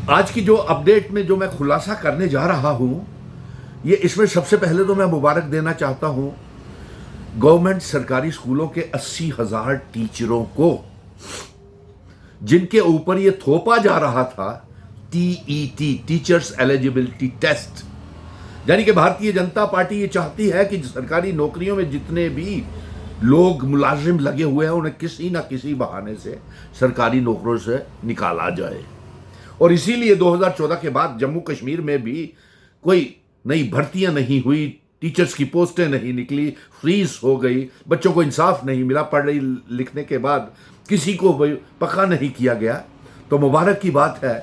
आज की जो अपडेट में जो मैं खुलासा करने जा रहा हूं, ये इसमें सबसे पहले तो मैं मुबारक देना चाहता हूं गवर्नमेंट सरकारी स्कूलों के 80,000 टीचरों को, जिनके ऊपर ये थोपा जा रहा था टीईटी, टीचर्स एलिजिबिलिटी टेस्ट। यानी कि भारतीय जनता पार्टी ये चाहती है कि सरकारी नौकरियों में जितने भी लोग मुलाजिम लगे हुए हैं उन्हें किसी ना किसी बहाने से सरकारी नौकरियों से निकाला जाए। और इसीलिए 2014 के बाद जम्मू कश्मीर में भी कोई नई भर्तियां नहीं हुई, टीचर्स की पोस्टें नहीं निकली, फ्रीज हो गई, बच्चों को इंसाफ नहीं मिला, पढ़ने लिखने के बाद किसी को पक्का नहीं किया गया। तो मुबारक की बात है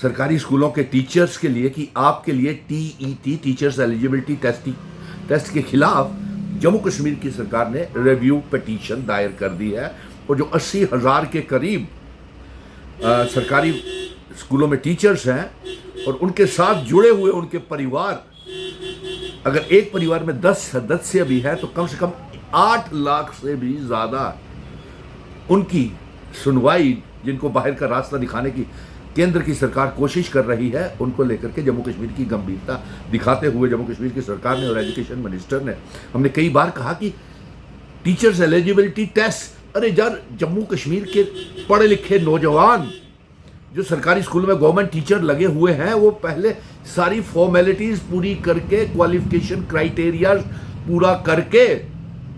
सरकारी स्कूलों के टीचर्स के लिए कि आपके लिए टीईटी, टीचर्स एलिजिबिलिटी टेस्ट के खिलाफ जम्मू कश्मीर की सरकार ने रिव्यू पिटीशन दायर कर दी है। और जो 80,000 के करीब सरकारी स्कूलों में टीचर्स हैं और उनके साथ जुड़े हुए उनके परिवार, अगर एक परिवार में 10 सदस्य भी है तो कम से कम 8 लाख से भी ज्यादा उनकी सुनवाई, जिनको बाहर का रास्ता दिखाने की केंद्र की सरकार कोशिश कर रही है, उनको लेकर के जम्मू कश्मीर की गंभीरता दिखाते हुए जम्मू कश्मीर की सरकार ने और एजुकेशन मिनिस्टर ने, हमने कई बार कहा कि टीचर्स एलिजिबिलिटी टेस्ट, अरे यार जम्मू कश्मीर के पढ़े लिखे नौजवान जो सरकारी स्कूल में गवर्नमेंट टीचर लगे हुए हैं, वो पहले सारी फॉर्मेलिटीज पूरी करके, क्वालिफिकेशन क्राइटेरिया पूरा करके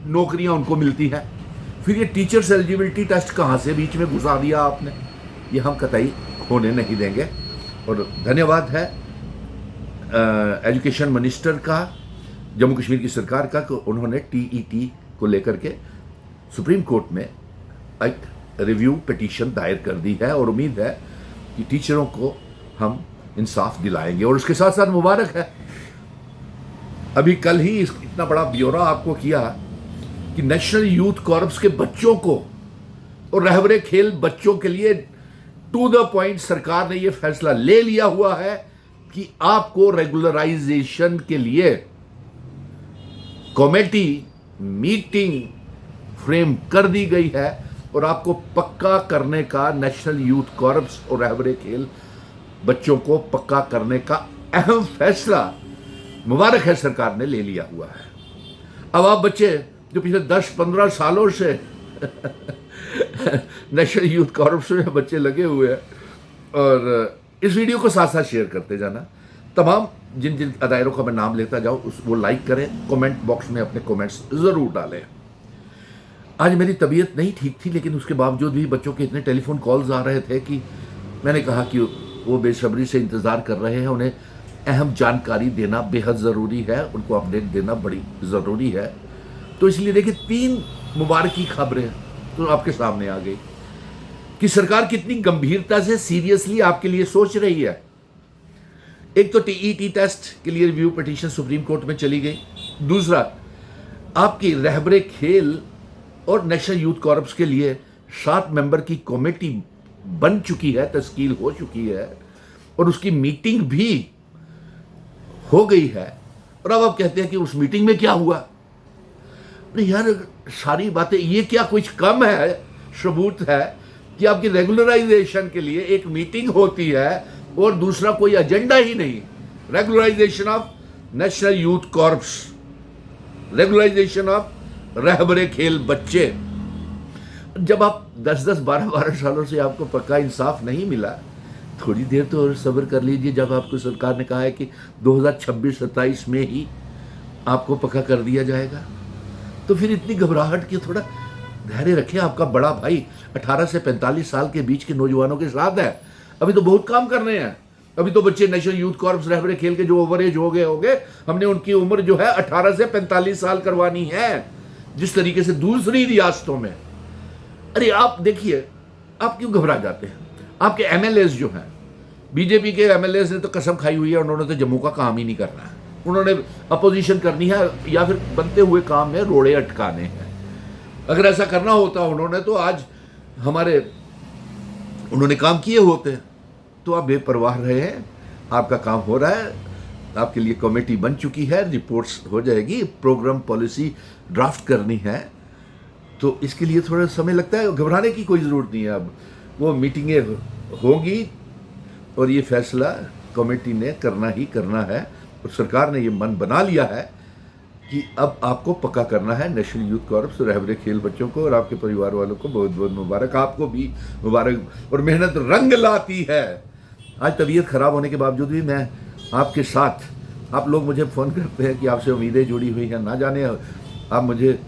नौकरियां उनको मिलती हैं। फिर ये टीचर्स एलिजिबिलिटी टेस्ट कहां से बीच में घुसा दिया आपने, ये हम कतई होने नहीं देंगे। और धन्यवाद है एजुकेशन मिनिस्टर का, जम्मू कश्मीर की सरकार का, कि उन्होंने टीईटी को लेकर के सुप्रीम कोर्ट में एक रिव्यू पिटीशन दायर कर दी है। और उम्मीद है कि टीचरों को हम इंसाफ दिलाएंगे। और उसके साथ साथ मुबारक है, अभी कल ही इतना बड़ा ब्यौरा आपको किया कि नेशनल यूथ कॉर्प्स के बच्चों को और रहबरे खेल बच्चों के लिए टू द पॉइंट सरकार ने यह फैसला ले लिया हुआ है कि आपको रेगुलराइजेशन के लिए कमेटी मीटिंग फ्रेम कर दी गई है और आपको पक्का करने का, नेशनल यूथ कॉर्प्स और रहबरे खेल बच्चों को पक्का करने का अहम फैसला मुबारक है सरकार ने ले लिया हुआ है। अब आप बच्चे जो पिछले 10-15 सालों से नेशनल यूथ कॉर्प्स में बच्चे लगे हुए हैं, और इस वीडियो को साथ साथ शेयर करते जाना। तमाम जिन जिन अदायरों का मैं नाम लेता जाऊं वो लाइक करें, कमेंट बॉक्स में अपने कमेंट्स जरूर डालें। आज मेरी तबीयत नहीं ठीक थी, लेकिन उसके बावजूद भी बच्चों के इतने टेलीफोन कॉल्स आ रहे थे कि मैंने कहा कि वो बेसब्री से इंतज़ार कर रहे हैं, उन्हें अहम जानकारी देना बेहद ज़रूरी है, उनको अपडेट देना बड़ी ज़रूरी है। तो इसलिए देखिए 3 मुबारकी खबरें तो आपके सामने आ गई कि सरकार कितनी गंभीरता से, सीरियसली आपके लिए सोच रही है। एक तो टीईटी टेस्ट के लिए रिव्यू पिटीशन सुप्रीम कोर्ट में चली गई। दूसरा, आपकी रहबरे खेल और नेशनल यूथ कॉर्प्स के लिए 7 मेंबर की कमेटी बन चुकी है, तश्कील हो चुकी है और उसकी मीटिंग भी हो गई है। और अब आप कहते हैं कि उस मीटिंग में क्या हुआ? अरे यार, सारी बातें, ये क्या कुछ कम है सबूत है कि आपकी रेगुलराइजेशन के लिए एक मीटिंग होती है और दूसरा कोई एजेंडा ही नहीं। Regularisation of national youth corps, regularisation of रहबरे खेल बच्चे। जब आप 10-10, 12-12 सालों से आपको पक्का इंसाफ नहीं मिला, थोड़ी देर तो और सब्र कर लीजिए। जब आपको सरकार ने कहा है कि 2026-27 में ही आपको पक्का कर दिया जाएगा, तो फिर इतनी घबराहट की, थोड़ा धैर्य रखें। आपका बड़ा भाई 18 से 45 साल के बीच के नौजवानों के साथ है। अभी तो बहुत काम करने हैं। अभी तो बच्चे नेशनल यूथ कॉर्प्स रहबरे खेल के जो ओवर एज हो गए होंगे, हमने उनकी उम्र जो है 18 से 45 साल करवानी है, जिस तरीके से दूसरी रियासतों में। अरे आप देखिए, आप क्यों घबरा जाते हैं? आपके एमएलएस जो हैं, बीजेपी के एमएलएस ने तो कसम खाई हुई है, उन्होंने तो जम्मू का काम ही नहीं करना है, उन्होंने अपोजिशन करनी है या फिर बनते हुए काम में रोड़े अटकाने हैं। अगर ऐसा करना होता उन्होंने, तो आज उन्होंने काम किए होते। तो आप बेपरवाह रहे हैं, आपका काम हो रहा है, आपके लिए कमेटी बन चुकी है, रिपोर्ट्स हो जाएगी, प्रोग्राम पॉलिसी ड्राफ्ट करनी है, तो इसके लिए थोड़ा समय लगता है। घबराने की कोई ज़रूरत नहीं है। अब वो मीटिंगें होंगी और ये फैसला कमेटी ने करना ही करना है, और सरकार ने ये मन बना लिया है कि अब आपको पक्का करना है। नेशनल यूथ कॉर्प्स और रहबरे खेल बच्चों को और आपके परिवार वालों को बहुत बहुत मुबारक, आपको भी मुबारक। और मेहनत रंग लाती है। आज तबीयत खराब होने के बावजूद भी मैं आपके साथ, आप लोग मुझे फ़ोन करते हैं कि आपसे उम्मीदें जुड़ी हुई हैं, ना जाने आप मुझे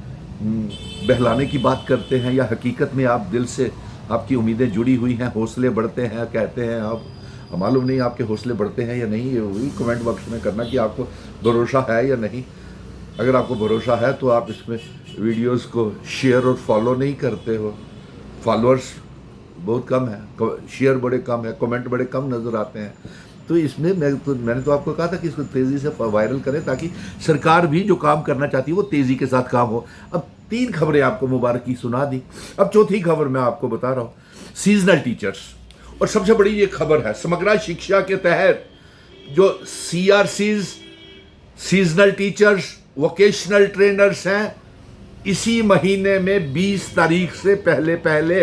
बहलाने की बात करते हैं या हकीकत में आप दिल से आपकी उम्मीदें जुड़ी हुई हैं, हौसले बढ़ते हैं, कहते हैं आप। मालूम नहीं आपके हौसले बढ़ते हैं या नहीं, ये वही कमेंट बॉक्स में करना कि आपको भरोसा है या नहीं। अगर आपको भरोसा है तो आप इसमें वीडियोस को शेयर और फॉलो नहीं करते हो। फॉलोअर्स बहुत कम है, शेयर बड़े कम है, कमेंट बड़े कम नज़र आते हैं। तो इसमें मैंने तो आपको कहा था कि इसको तेज़ी से वायरल करें ताकि सरकार भी जो काम करना चाहती है वो तेज़ी के साथ काम हो। अब 3 खबरें आपको मुबारक की सुना दी, अब चौथी खबर मैं आपको बता रहा हूँ, सीजनल टीचर्स। और सबसे बड़ी ये खबर है, समग्र शिक्षा के तहत जो CRCs, seasonal teachers, vocational trainers हैं, इसी महीने में 20 तारीख से पहले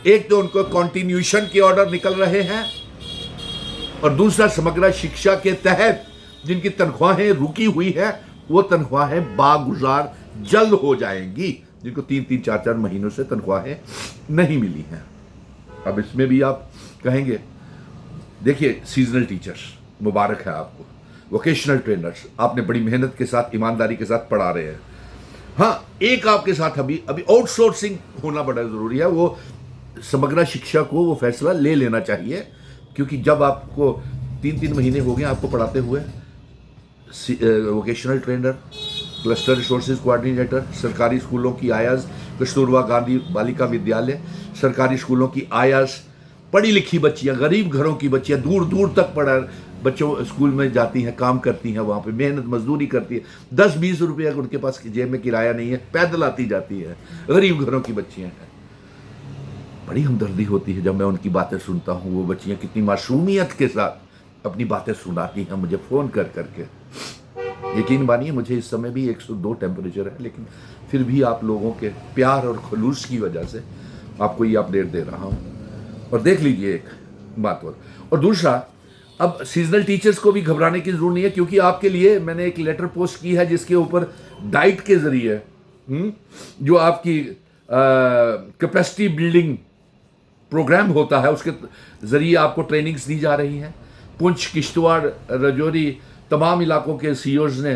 एक तो उनको कॉन्टिन्यूशन के ऑर्डर निकल रहे हैं, और दूसरा समग्र शिक्षा के तहत जिनकी तनख्वाहें रुकी हुई हैं वो तनख्वाहें बागुजार जल्द हो जाएंगी, जिनको 3-3, 4-4 महीनों से तनख्वाहें नहीं मिली हैं। अब इसमें भी आप कहेंगे, देखिए सीजनल टीचर्स मुबारक है आपको, वोकेशनल ट्रेनर्स आपने बड़ी मेहनत के साथ, ईमानदारी के साथ पढ़ा रहे हैं। हाँ, एक आपके साथ अभी आउटसोर्सिंग होना बड़ा ज़रूरी है, वो समग्र शिक्षा को वो फैसला ले लेना चाहिए, क्योंकि जब आपको 3-3 महीने हो गए आपको पढ़ाते हुए, vocational trainer, cluster resources coordinator, सरकारी स्कूलों की आयाज, कस्तूरबा गांधी बालिका विद्यालय, सरकारी स्कूलों की आयाज, पढ़ी लिखी बच्चियां, गरीब घरों की बच्चियां, दूर दूर तक पढ़ा बच्चों स्कूल में जाती हैं, काम करती हैं, वहाँ पे मेहनत मजदूरी करती है, 10-20 रुपये अगर उनके पास जेब में किराया नहीं है, पैदल आती जाती है, गरीब घरों की बच्चियां हैं। बड़ी हमदर्दी होती है जब मैं उनकी बातें सुनता हूँ। वो बच्चियाँ कितनी मासूमियत के साथ अपनी बातें सुनाती हैं मुझे फ़ोन कर करके। यकीन मानिए मुझे इस समय भी 102 टेम्परेचर है, लेकिन फिर भी आप लोगों के प्यार और खलूस की वजह से आपको ये अपडेट दे रहा हूँ। और देख लीजिए एक बात और दूसरा, अब सीजनल टीचर्स को भी घबराने की जरूरत नहीं है, क्योंकि आपके लिए मैंने एक लेटर पोस्ट की है जिसके ऊपर डाइट के जरिए जो आपकी कैपेसिटी बिल्डिंग प्रोग्राम होता है उसके ज़रिए आपको ट्रेनिंग्स दी जा रही हैं। पुंछ, किश्तवाड़, राजौरी तमाम इलाकों के CEOs ने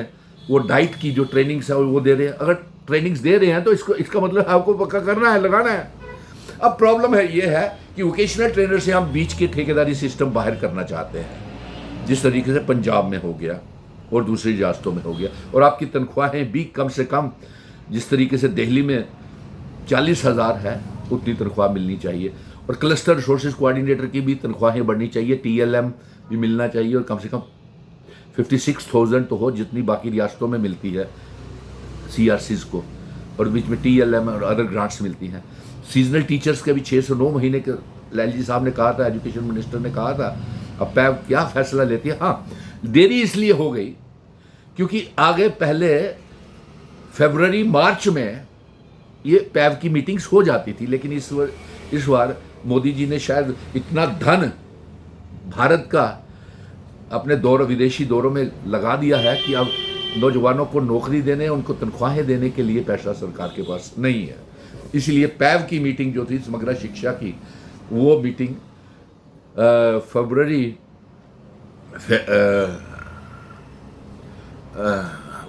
वो डाइट की जो ट्रेनिंग्स है वो दे रहे हैं। अगर ट्रेनिंग्स दे रहे हैं तो इसका मतलब आपको पक्का करना है, लगाना है। अब प्रॉब्लम है ये है कि वोकेशनल ट्रेनर से हम बीच के ठेकेदारी सिस्टम बाहर करना चाहते हैं, जिस तरीके से पंजाब में हो गया और दूसरी रियासतों में हो गया, और आपकी तनख्वाहें भी कम से कम, जिस तरीके से दिल्ली में 40,000 है उतनी तनख्वाह मिलनी चाहिए, और क्लस्टर रिसोर्सेज कोऑर्डिनेटर की भी तनख्वाहें बढ़नी चाहिए, TLM भी मिलना चाहिए, और कम से कम 56,000 तो हो जितनी बाकी रियासतों में मिलती है CRCs को, और बीच में TLM और अदर ग्रांट्स मिलती हैं। सीजनल टीचर्स के भी 6 से 9 महीने के लालजी साहब ने कहा था, एजुकेशन मिनिस्टर ने कहा था। अब पैव क्या फैसला लेती है? हाँ, देरी इसलिए हो गई क्योंकि आगे पहले फरवरी मार्च में ये पैव की मीटिंग्स हो जाती थी, लेकिन इस बार मोदी जी ने शायद इतना धन भारत का अपने विदेशी दौरों में लगा दिया है कि अब नौजवानों को नौकरी देने, उनको तनख्वाहें देने के लिए पैसा सरकार के पास नहीं है। इसलिए पैव की मीटिंग जो थी समग्र शिक्षा की, वो मीटिंग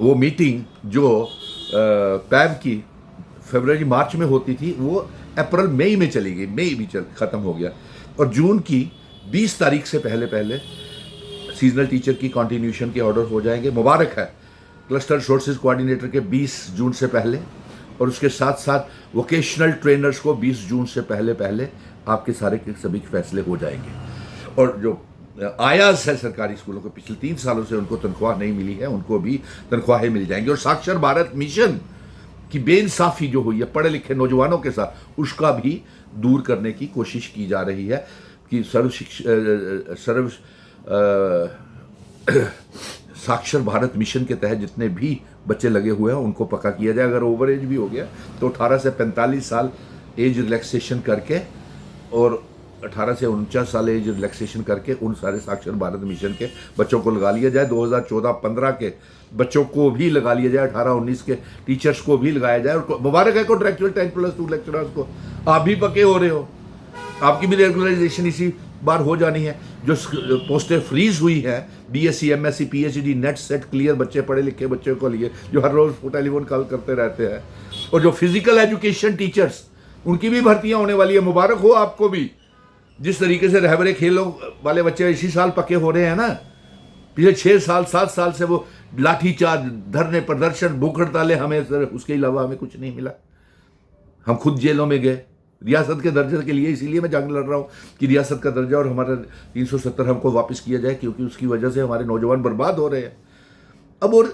वो मीटिंग जो पैव की फरवरी मार्च में होती थी वो अप्रैल मई में चली गई, मई भी ख़त्म हो गया, और जून की 20 तारीख से पहले सीजनल टीचर की कॉन्टिन्यूशन के ऑर्डर हो जाएंगे। मुबारक है क्लस्टर रिसोर्सेज कोऑर्डिनेटर के 20 जून से पहले, और उसके साथ साथ वोकेशनल ट्रेनर्स को 20 जून से पहले आपके सारे के सभी फैसले हो जाएंगे। और जो आयास है सरकारी स्कूलों को, पिछले 3 सालों से उनको तनख्वाह नहीं मिली है, उनको भी तनख्वाहें मिल जाएंगी। और साक्षर भारत मिशन की बेइंसाफी जो हुई है पढ़े लिखे नौजवानों के साथ, उसका भी दूर करने की कोशिश की जा रही है कि सर्व साक्षर भारत मिशन के तहत जितने भी बच्चे लगे हुए हैं उनको पक्का किया जाए। अगर ओवर एज भी हो गया तो 18 से 45 साल एज रिलैक्सेशन करके और 18 से 49 साल एज रिलैक्सेशन करके उन सारे साक्षर भारत मिशन के बच्चों को लगा लिया जाए। 2014-15 के बच्चों को भी लगा लिया जाए, 18-19 के टीचर्स को भी लगाया जाए। और मुबारक है कॉन्ट्रैक्चुअल 10+2 लेक्चरर्स को, आप भी पक्के हो रहे हो, आपकी भी रेगुलराइजेशन इसी बार हो जानी है। जो पोस्टें फ्रीज हुई है BSc, MSc, PhD, net set clear बच्चे, पढ़े लिखे बच्चों को लिए जो हर रोज टेलीफोन कॉल करते रहते हैं, और जो फिजिकल एजुकेशन टीचर्स, उनकी भी भर्तियां होने वाली है। मुबारक हो आपको भी। जिस तरीके से रहबरे खेलों वाले बच्चे इसी साल पक्के हो रहे हैं ना, पिछले 6 साल 7 साल से वो लाठीचार्ज, धरने, प्रदर्शन, भूख हड़तालें, हमें उसके अलावा हमें कुछ नहीं मिला। हम खुद जेलों में गए रियासत के दर्जे के लिए, इसीलिए मैं जंग लड़ रहा हूँ कि रियासत का दर्जा और हमारा 370 हमको वापस किया जाए, क्योंकि उसकी वजह से हमारे नौजवान बर्बाद हो रहे हैं। अब और